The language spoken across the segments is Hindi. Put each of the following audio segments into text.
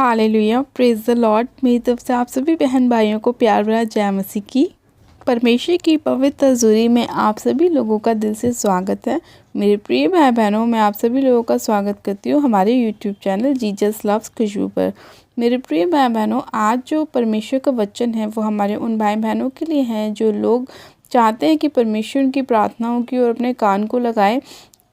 Hallelujah, praise the Lord. मेरी तरफ से आप सभी बहन भाइयों को प्यार भरा जय मसीह की। परमेश्वर की पवित्र हजूरी में आप सभी लोगों का दिल से स्वागत है। मेरे प्रिय भाई बहनों, मैं आप सभी लोगों का स्वागत करती हूँ हमारे यूट्यूब चैनल जीसस लव्स खुशबू पर। मेरे प्रिय भाई बहनों, आज जो परमेश्वर का वचन है वो हमारे उन भाई बहनों के लिए है जो लोग चाहते हैं कि परमेश्वर उनकी प्रार्थनाओं की ओर अपने कान को लगाए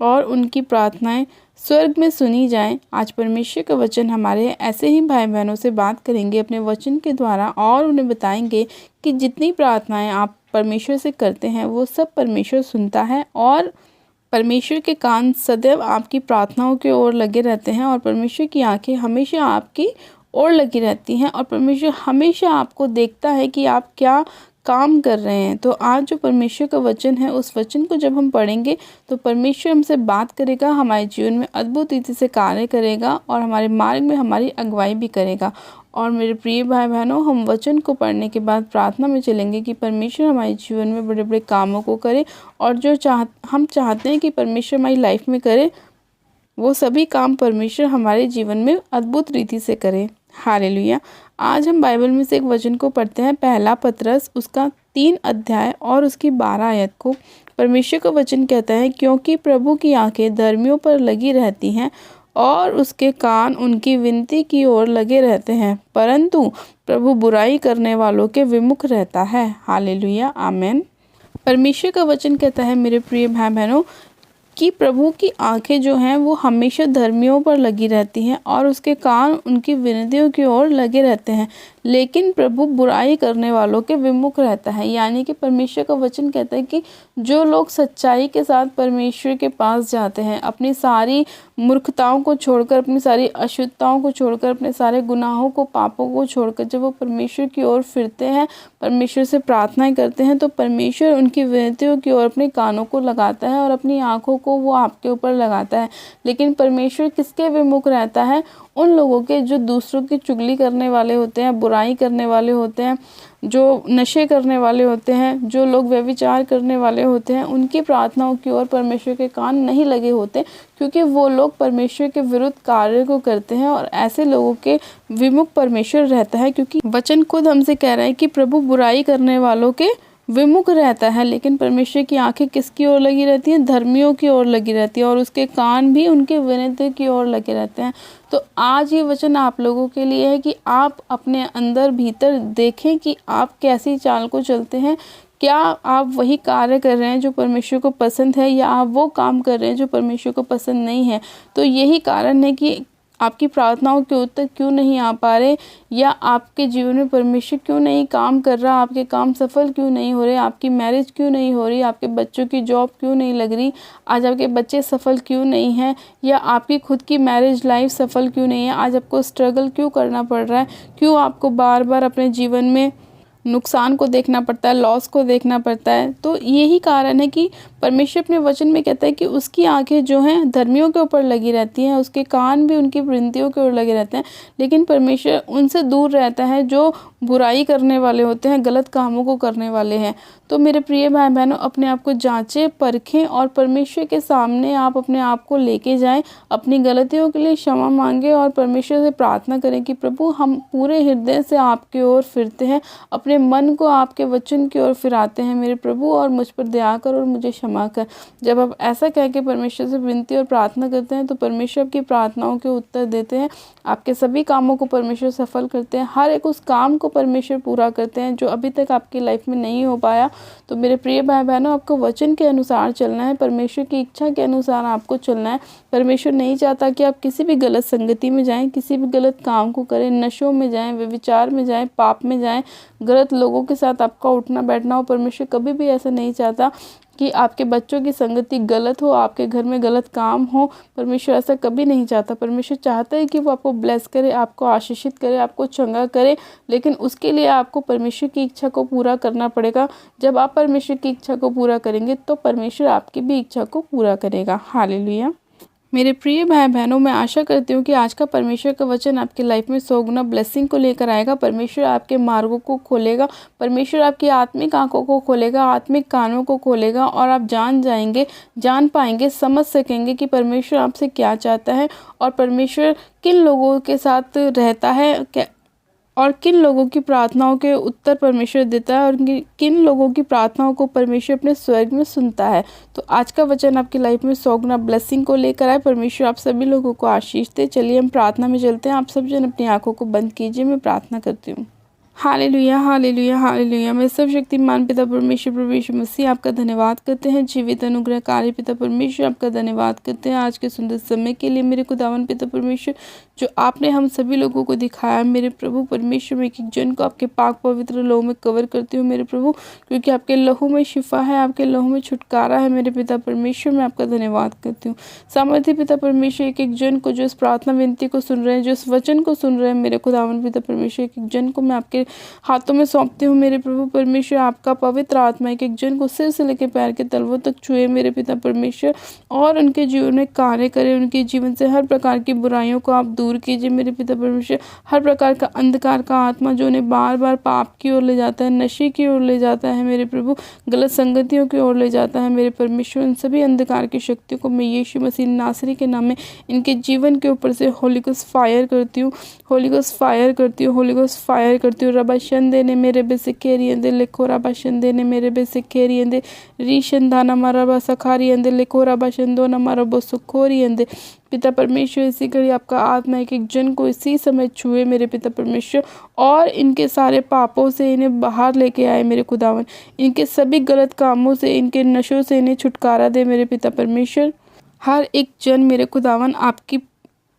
और उनकी प्रार्थनाएं स्वर्ग में सुनी जाएं। आज परमेश्वर का वचन हमारे ऐसे ही भाई बहनों से बात करेंगे अपने वचन के द्वारा और उन्हें बताएंगे कि जितनी प्रार्थनाएं आप परमेश्वर से करते हैं वो सब परमेश्वर सुनता है और परमेश्वर के कान सदैव आपकी प्रार्थनाओं की ओर लगे रहते हैं और परमेश्वर की आंखें हमेशा आपकी ओर लगी रहती हैं और परमेश्वर हमेशा आपको देखता है कि आप क्या काम कर रहे हैं। तो आज जो परमेश्वर का वचन है उस वचन को जब हम पढ़ेंगे तो परमेश्वर हमसे बात करेगा, हमारे जीवन में अद्भुत रीति से कार्य करेगा और हमारे मार्ग में हमारी अगुवाई भी करेगा। और मेरे प्रिय भाई बहनों, हम वचन को पढ़ने के बाद प्रार्थना में चलेंगे कि परमेश्वर हमारे जीवन में बड़े बड़े कामों को करे और जो हम चाहते हैं कि परमेश्वर हमारी लाइफ में करे वो सभी काम परमेश्वर हमारे जीवन में अद्भुत रीति से करे। हालेलुया। आज हम बाइबल में से एक वचन को पढ़ते हैं, पहला पतरस उसका 3 अध्याय और उसकी 12 आयत को। परमेश्वर का वचन कहता है, क्योंकि प्रभु की आंखें धर्मियों पर लगी रहती हैं और उसके कान उनकी विनती की ओर लगे रहते हैं, परंतु प्रभु बुराई करने वालों के विमुख रहता है। हालेलुया, आमेन। परमेश्वर का वचन कहता है मेरे प्रिय भाई बहनों कि प्रभु की आंखें जो हैं वो हमेशा धर्मियों पर लगी रहती हैं और उसके कान उनकी विनतियों की ओर लगे रहते हैं, लेकिन प्रभु बुराई करने वालों के विमुख रहता है। यानी कि परमेश्वर का वचन कहता है कि जो लोग सच्चाई के साथ परमेश्वर के पास जाते हैं, अपनी सारी मूर्खताओं को छोड़कर, अपनी सारी अशुद्धताओं को छोड़कर, अपने सारे गुनाहों को, पापों को छोड़कर जब वो परमेश्वर की ओर फिरते हैं, परमेश्वर से प्रार्थनाएं करते हैं, तो परमेश्वर उनकी विनतियों की ओर अपने कानों को लगाता है और अपनी आंखों को वो आपके ऊपर लगाता है। लेकिन परमेश्वर किसके विमुख रहता है? उन लोगों के जो दूसरों की चुगली करने वाले होते हैं, बुराई करने वाले होते हैं, जो नशे करने वाले होते हैं, जो लोग व्यभिचार करने वाले होते हैं, उनकी प्रार्थनाओं की ओर परमेश्वर के कान नहीं लगे होते, क्योंकि वो लोग परमेश्वर के विरुद्ध कार्य को करते हैं और ऐसे लोगों के विमुख परमेश्वर रहता है। क्योंकि वचन खुद हमसे कह रहा है कि प्रभु बुराई करने वालों के विमुख रहता है, लेकिन परमेश्वर की आंखें किसकी ओर लगी रहती हैं? धर्मियों की ओर लगी रहती है और उसके कान भी उनके विनती की ओर लगे रहते हैं। तो आज ये वचन आप लोगों के लिए है कि आप अपने अंदर भीतर देखें कि आप कैसी चाल को चलते हैं। क्या आप वही कार्य कर रहे हैं जो परमेश्वर को पसंद है या आप वो काम कर रहे हैं जो परमेश्वर को पसंद नहीं है? तो यही कारण है कि आपकी प्रार्थनाओं के उत्तर क्यों नहीं आ पा रहे या आपके जीवन में परमेश्वर क्यों नहीं काम कर रहा, आपके काम सफल क्यों नहीं हो रहे, आपकी मैरिज क्यों नहीं हो रही, आपके बच्चों की जॉब क्यों नहीं लग रही, आज आपके बच्चे सफल क्यों नहीं हैं या आपकी खुद की मैरिज लाइफ सफल क्यों नहीं है, आज आपको स्ट्रगल क्यों करना पड़ रहा है, क्यों आपको बार बार अपने जीवन में नुकसान को देखना पड़ता है, लॉस को देखना पड़ता है? तो यही कारण है कि परमेश्वर अपने वचन में कहता है कि उसकी आंखें जो हैं धर्मियों के ऊपर लगी रहती हैं, उसके कान भी उनकी विनतियों के ओर लगे रहते हैं, लेकिन परमेश्वर उनसे दूर रहता है जो बुराई करने वाले होते हैं, गलत कामों को करने वाले हैं। तो मेरे प्रिय भाई बहनों, अपने आप को जांचें, परखें और परमेश्वर के सामने आप अपने आप को लेके जाएं, अपनी गलतियों के लिए क्षमा मांगें और परमेश्वर से प्रार्थना करें कि प्रभु हम पूरे हृदय से आपकी ओर फिरते हैं, अपने मन को आपके वचन की ओर फिराते हैं मेरे प्रभु, और मुझ पर दया कर और मुझे क्षमा कर। जब आप ऐसा कह के परमेश्वर से विनती और प्रार्थना करते हैं तो परमेश्वर आपकी प्रार्थनाओं के उत्तर देते हैं, आपके सभी कामों को परमेश्वर सफल करते हैं, हर एक उस काम को परमेश्वर पूरा करते हैं जो अभी तक आपकी लाइफ में नहीं हो पाया। तो मेरे प्रिय भाई बहनों, आपको वचन के अनुसार चलना है, परमेश्वर की इच्छा के अनुसार आपको चलना है। परमेश्वर नहीं चाहता कि आप किसी भी गलत संगति में जाएं, किसी भी गलत काम को करें, नशों में जाएं, व्यभिचार में जाएं, पाप में जाएं, गलत लोगों के साथ आपका उठना बैठना हो। परमेश्वर कभी भी ऐसा नहीं चाहता कि आपके बच्चों की संगति गलत हो, आपके घर में गलत काम हो। परमेश्वर ऐसा कभी नहीं चाहता। परमेश्वर चाहता है कि वो आपको ब्लेस करे, आपको आशीषित करे, आपको चंगा करे, लेकिन उसके लिए आपको परमेश्वर की इच्छा को पूरा करना पड़ेगा। जब आप परमेश्वर की इच्छा को पूरा करेंगे तो परमेश्वर आपकी भी इच्छा को पूरा करेगा। हालेलुया। मेरे प्रिय भाई बहनों, मैं आशा करती हूँ कि आज का परमेश्वर का वचन आपकी लाइफ में 100 गुना ब्लेसिंग को लेकर आएगा। परमेश्वर आपके मार्गों को खोलेगा, परमेश्वर आपकी आत्मिक आंखों को खोलेगा, आत्मिक कानों को खोलेगा और आप जान पाएंगे, समझ सकेंगे कि परमेश्वर आपसे क्या चाहता है और परमेश्वर किन लोगों के साथ रहता है और किन लोगों की प्रार्थनाओं के उत्तर परमेश्वर देता है और किन लोगों की प्रार्थनाओं को परमेश्वर अपने स्वर्ग में सुनता है। तो आज का वचन आपकी लाइफ में 100 गुना ब्लेसिंग को लेकर आए। परमेश्वर आप सभी लोगों को आशीष दे। चलिए हम प्रार्थना में चलते हैं। आप सब जन अपनी आंखों को बंद कीजिए, मैं प्रार्थना करती हूँ। Hallelujah, hallelujah, hallelujah. मैं सब शक्तिमान पिता परमेश्वर प्रभु यीशु मसीह आपका धन्यवाद करते हैं। जीवित अनुग्रहकारी पिता परमेश्वर आपका धन्यवाद करते हैं आज के सुंदर समय के लिए। मेरे खुदावन पिता परमेश्वर, जो आपने हम सभी लोगों को दिखाया, मेरे प्रभु परमेश्वर, मैं एक एक जन को आपके पाक पवित्र लहू में कवर करती हूँ मेरे प्रभु, क्योंकि आपके लहू में शिफा है, आपके लहू में छुटकारा है। मेरे पिता परमेश्वर, मैं आपका धन्यवाद करती हूँ। सामर्थ्य पिता परमेश्वर, एक एक जन को जो इस प्रार्थना विनती को सुन रहे हैं, जो इस वचन को सुन रहे हैं, मेरे खुदावन पिता परमेश्वर, एक एक जन को मैं आपके हाथों में सौंपती हूँ मेरे प्रभु परमेश्वर। आपका पवित्र आत्मा एक एक जन को सिर से लेकर पैर के तलवों तक छुए मेरे पिता परमेश्वर, और उनके जीवन में कार्य करे। उनके जीवन से हर प्रकार की बुराइयों को आप दूर कीजिए मेरे पिता परमेश्वर। हर प्रकार का अंधकार का आत्मा जो उन्हें बार बार पाप की ओर ले जाता है, नशे की ओर ले जाता है मेरे प्रभु, गलत संगतियों की ओर ले जाता है मेरे परमेश्वर, उन सभी अंधकार की शक्तियों को मैं यीशु मसीह नासरी के नाम में इनके जीवन के ऊपर से होली गोस्ट फायर करती हूँ, होली गोस्ट फायर करती हूँ, होली गोस्ट फायर करती हूँ। रबा शंदे ने मेरे बेसिकेरियंदे लेको रबा शंदे ने मेरे बेसिकेरियंदे रीशंदाना मारा सखारियंदे लेको रबा शंदो न मारा बोसुखोरियंदे। पिता परमेश्वर, इसी घड़ी आपका आत्मा एक एक जन को इसी समय छुए मेरे पिता परमेश्वर, और इनके सारे पापों से इन्हें बाहर लेके आए मेरे खुदावन, इनके सभी गलत कामों से, इनके नशों से इन्हें छुटकारा दे मेरे पिता परमेश्वर। हर एक जन मेरे खुदावन आपकी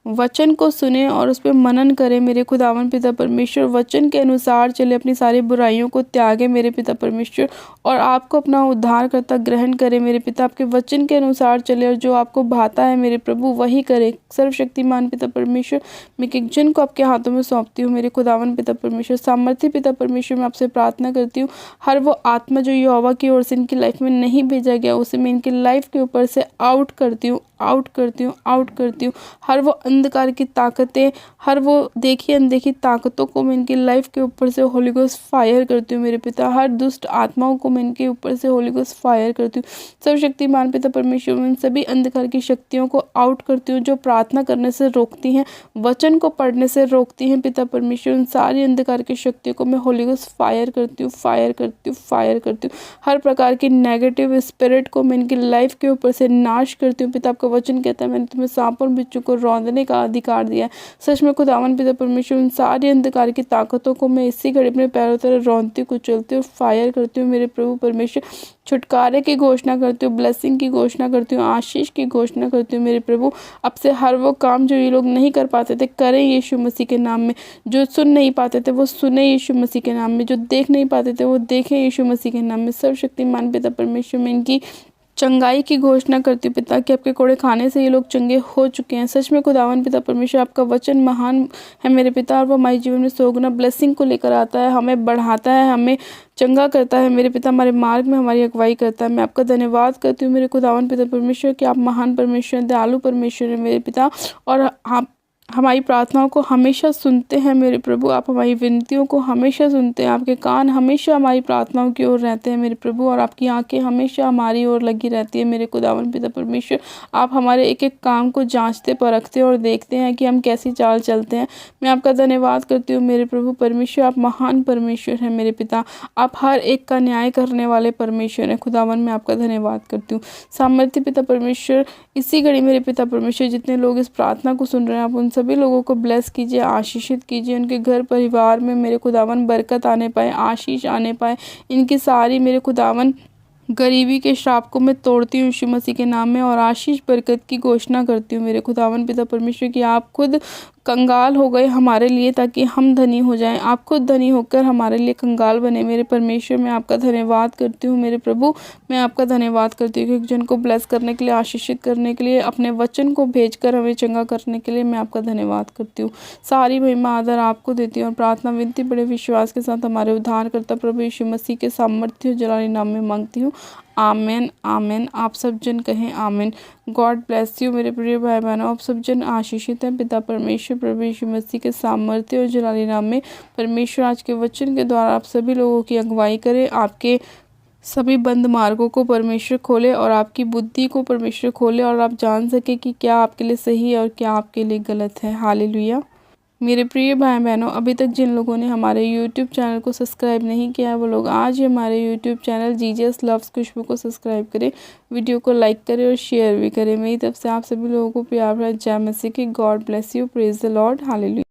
वचन को सुने और उस पर मनन करे मेरे खुदावन पिता परमेश्वर, वचन के अनुसार चले, अपनी सारी बुराइयों को त्यागे मेरे पिता परमेश्वर, और आपको अपना उद्धारकर्ता ग्रहण करे मेरे पिता। आपके वचन के अनुसार चले और जो आपको भाता है मेरे प्रभु वही करे। सर्वशक्तिमान पिता परमेश्वर, मैं एक जन को आपके हाथों में सौंपती हूँ मेरे खुदावन पिता परमेश्वर। सामर्थ्य पिता परमेश्वर, मैं आपसे प्रार्थना करती हूँ, हर वो आत्मा जो यहोवा की ओर से इनकी लाइफ में नहीं भेजा गया, उसे मैं इनकी लाइफ के ऊपर से आउट करती हूँ, आउट करती हूँ, आउट करती हूँ। हर वो अंधकार की ताकतें, हर वो देखी अनदेखी ताकतों को मैं इनकी लाइफ के ऊपर से होली गोस्ट फायर करती हूँ मेरे पिता। हर दुष्ट आत्माओं को मैं इनके ऊपर से होली गोस्ट फायर करती हूँ। सर्वशक्तिमान पिता परमेश्वर, मैं इन सभी अंधकार की शक्तियों को आउट करती हूँ जो प्रार्थना करने से रोकती हैं, वचन को पढ़ने से रोकती हैं पिता परमेश्वर। उन सारी अंधकार की शक्तियों को मैं होली गोस्ट फायर करती हूँ, फायर करती हूँ, फायर करती हूँ। हर प्रकार की नेगेटिव स्पिरिट को मैं इनकी लाइफ के ऊपर से नाश करती हूँ पिता। आपका वचन कहता है, मैंने तुम्हें सांप और बिच्छू को रौंदने का अधिकार दिया है। सच में खुदावन पिता परमेश्वर, उन सारी अंधकार की ताकतों को मैं इसी घड़ी अपने पैरों तरह रौंदती कुचलती हूँ, फायर करती हूँ मेरे प्रभु परमेश्वर। छुटकारे की घोषणा करती हूँ, ब्लेसिंग की घोषणा करती हूँ, आशीष की घोषणा करती हूँ मेरे प्रभु। अब से हर वो काम जो ये लोग नहीं कर पाते थे, करें यीशु मसीह के नाम में। जो सुन नहीं पाते थे वो सुने यीशु मसीह के नाम में, जो देख नहीं पाते थे वो देखें यीशु मसीह के नाम में। सर्वशक्तिमान पिता परमेश्वर, में इनकी चंगाई की घोषणा करती हूँ पिता कि आपके कोड़े खाने से ये लोग चंगे हो चुके हैं। सच में खुदावन पिता परमेश्वर, आपका वचन महान है मेरे पिता, और वो हमारे जीवन में 100 गुना ब्लेसिंग को लेकर आता है, हमें बढ़ाता है, हमें चंगा करता है मेरे पिता, हमारे मार्ग में हमारी अगुवाई करता है। मैं आपका धन्यवाद करती हूँ मेरे खुदावन पिता परमेश्वर कि आप महान परमेश्वर, दयालु परमेश्वर है मेरे पिता, और आप हमारी प्रार्थनाओं को हमेशा सुनते हैं मेरे प्रभु। आप हमारी विनतियों को हमेशा सुनते हैं, आपके कान हमेशा हमारी प्रार्थनाओं की ओर रहते हैं मेरे प्रभु, और आपकी आंखें हमेशा हमारी ओर लगी रहती है मेरे खुदावन पिता परमेश्वर। आप हमारे एक एक काम को जांचते परखते और देखते हैं कि हम कैसी चाल चलते हैं। मैं आपका धन्यवाद करती हूँ मेरे प्रभु परमेश्वर, आप महान परमेश्वर हैं मेरे पिता, आप हर एक का न्याय करने वाले परमेश्वर हैं खुदावन। मैं आपका धन्यवाद करती हूँ। सामर्थ्य पिता परमेश्वर, इसी घड़ी मेरे पिता परमेश्वर, जितने लोग इस प्रार्थना को सुन रहे हैं, आप उन सभी लोगों को ब्लेस कीजिए, आशीषित कीजिए। उनके घर परिवार में मेरे खुदावन बरकत आने पाए, आशीष आने पाए। इनकी सारी मेरे खुदावन गरीबी के श्राप को मैं तोड़ती हूँ यीशु मसीह के नाम में, और आशीष बरकत की घोषणा करती हूँ मेरे खुदावन पिता परमेश्वर कि आप खुद कंगाल हो गए हमारे लिए ताकि हम धनी हो जाएं। आप खुद धनी होकर हमारे लिए कंगाल बने मेरे परमेश्वर। मैं आपका धन्यवाद करती हूँ मेरे प्रभु, मैं आपका धन्यवाद करती हूँ कि एक जन को ब्लेस करने के लिए, आशीषित करने के लिए, अपने वचन को भेजकर हमें चंगा करने के लिए मैं आपका धन्यवाद करती हूँ। सारी महिमा आदर आपको देती हूँ और प्रार्थना विनती बड़े विश्वास के साथ हमारे उद्धारकर्ता प्रभु यीशु मसीह के सामर्थ्य जलाली नाम में मांगती हूँ, आमेन आमेन। आप सब जन कहें आमेन। गॉड ब्लेस यू मेरे प्रिय भाई बहनों। आप सब जन आशीषित हैं पिता परमेश्वर प्रभु यीशु मसीह के सामर्थ्य और जलाली नाम में। परमेश्वर आज के वचन के द्वारा आप सभी लोगों की अगुवाई करे, आपके सभी बंद मार्गों को परमेश्वर खोले और आपकी बुद्धि को परमेश्वर खोले और आप जान सके कि क्या आपके लिए सही है और क्या आपके लिए गलत है। हालेलुया। मेरे प्रिय भाई बहनों, अभी तक जिन लोगों ने हमारे YouTube चैनल को सब्सक्राइब नहीं किया है वो लोग आज ही हमारे YouTube चैनल जीजस लव्स खुशबू को सब्सक्राइब करें, वीडियो को लाइक करें और शेयर भी करें। मेरी तरफ से आप सभी लोगों को प्यार भरा जय मसीह की। God bless you. Praise the Lord. Hallelujah.